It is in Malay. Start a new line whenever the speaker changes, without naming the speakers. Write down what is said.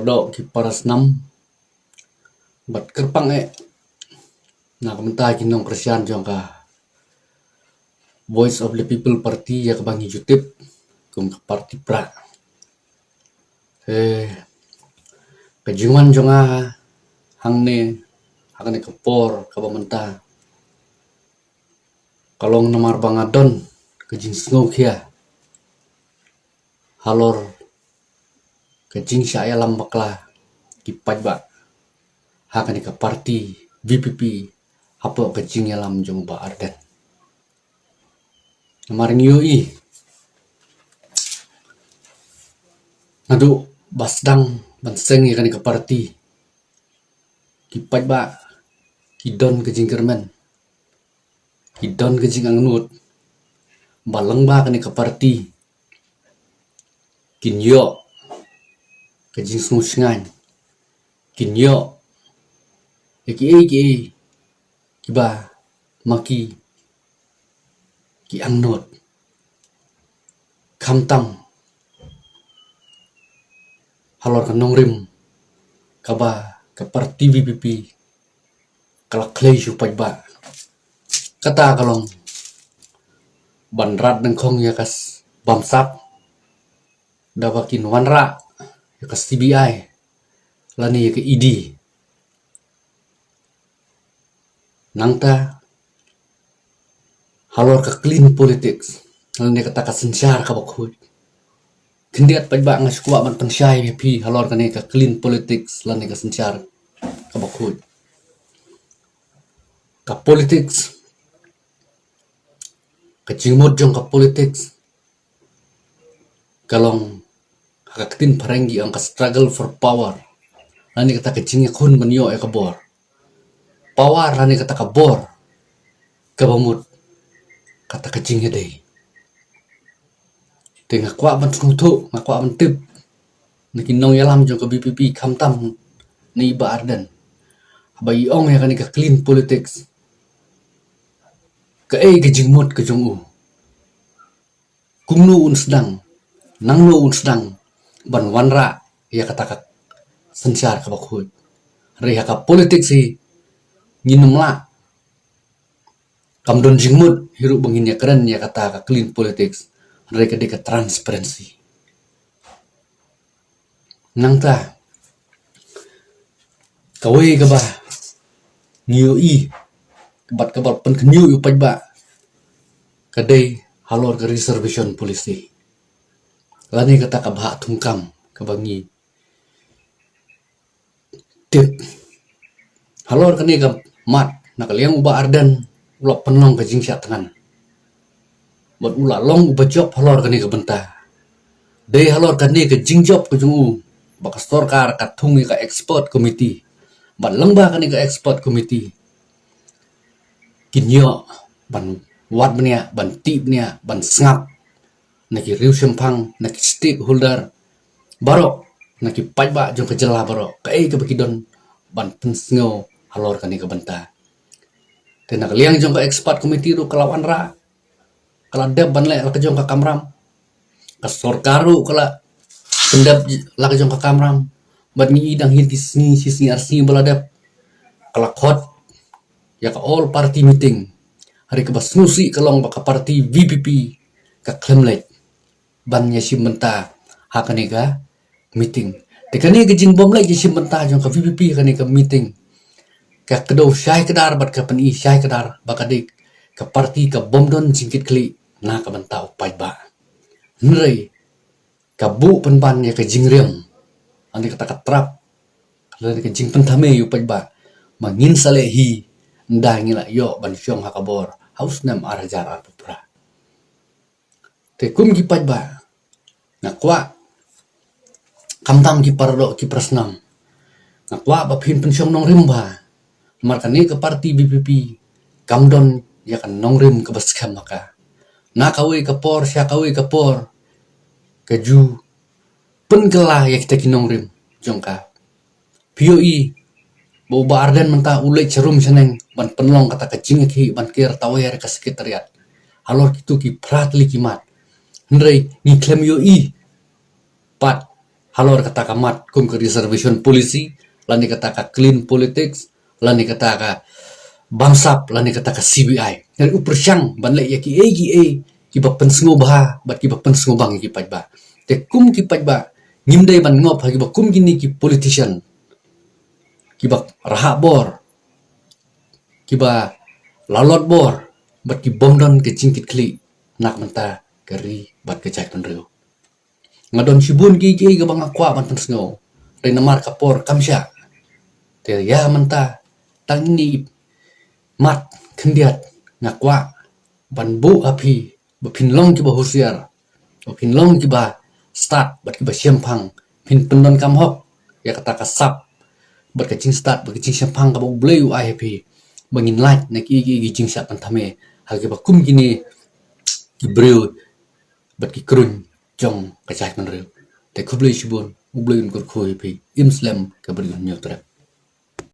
pardo ki paras nam bat kerpang na kamenta kinong Christian jongka Voice of the People Party ya kebangi jutip kum ke parti pra kejuan jonga hangne hakane kepor kabamenta kalong nomor bangadon kejing snow kia halor kejing saya lambakla kipat ba hakane ke parti VPP hapo kejing yalam jong ba arden namaring yoi nadu basdang banseng yakane ke parti kipat ba kidon kejing kermen kidon kejing angnut balang ba kane ke parti kinyo kejing sungai kinyo eki kiba maki ki angnut kamtam halor kanong rim kaba ke parti VPP kalak klay supay ba kata kalong banrat nengkong yakas bamsap dawakin wanra yakas TBI lani yaka ID nangta halor ka clean politics lani kata kasensyar kabakhoy kendiat pajba nga sukwa man pansyay VP halor kani ka clean politics lani kasensyar kabakhoy ka politics kacimod jong ka politics kalong hakatin parenggi ang ka struggle for power lani kata kacingya kun banyo ay kabor power lani kata kabor kabamut kata kacingya day te ngakwa man tunuto ngakwa man tip nakinong yalam jong ka BPP kamtam ni iba arden habai ong ya kani ka clean politics ka kajingmot kajong u kumnu un sedang nangno un sedang ban wanra ya kata ka sensyar ka bakhoy reha ka politics si nginumla kamdon jingmut hiru bangin ya keren ya kata ka clean politics mereka deka transparency nangta kawai kaba ngioi kabat pen kenyu yu pajba kadai halor ke reservation polisi lani kata kabha tungkam kabangi tip halor kani ka mat nakaliang uba ardan ulap penong ke jingsya tangan buat ula long uba job halor kani ka benta dei halor kani ka jingjob ke jungu bakas torkar katung ka export committee ban lengba kani ka export committee kinyo ban wat benia ban tip benia ban ngap naki riu sempang naki stakeholder baro naki pajba jong kejela baro kai ke bakidon ban pensngo halor kani ka benta tena kaliang jong ka expert committee ru kalawan ra kala deb ban le la jong ka kamram ka sorkaru kala pendap la jong ka kamram ban ni idang hinti sini arsi baladep kala khot ya ka all party meeting hari kebas nusi kalong baka parti VPP ka klemlet ban nya simenta hakane ka meeting tekani ke jing bom lai simenta jong ka VPP kani ka meeting ka kedo syai kedar bat ka pani syai kedar baka dik ka parti ka bom don jingkit kli na ka benta upai ba nrei ka bu penban ya ka jingrem ani kata katrap kalau ka jing pentame upai ba mangin salehi nda ngila yo ban syong hakabor haus nam arajar arpura te kum ki pajba nakwa kamtam ki pardo ki prasnam nakwa ba phin pensyong nong rimba markani ke parti BPP kamdon ya kan nong rim ke baskam maka nakawe kapor sya kawe kapor kaju pengelah ya kita kinong rim jongka POE bau arden mentah ulai cerum seneng ban penlong kata kecing ki ban kir tawer ke sekretariat halor kitu ki pratli kimat nrei ni klem yo i pat halor kata ka mat kum ke reservation policy lani kata ka clean politics lani kata ka bangsap lani kata ka CBI dari upur syang ban le ki ki ba pensngo bah bat ki ba pensngo bang ki paj ba te kum ki paj ba ngimdai ban ngop ha ki ba kum gini ki politician ki ba raha bor ki ba lalot bor bat ki bomdon ke cingkit kli nak menta keri bat ke cai penreu ngadon sibun ki ga bang akwa ban pensngo re namar kapor kamsya te ya menta tang ni mat kendiat ngakwa ban bu api bapin long ki ba husiar bapin long ki ba start bat ki ba siampang pin pendon kam hok ya kata kasap bat ka cing start bat ka cing siampang ka ba bleu ai happy bangin light na ki cing sap antame ha ki ba kum gini ki breu bat ki krun jong ka chai man reu te kublei sibun ublei kur khoi pi imslam ka beri nyotra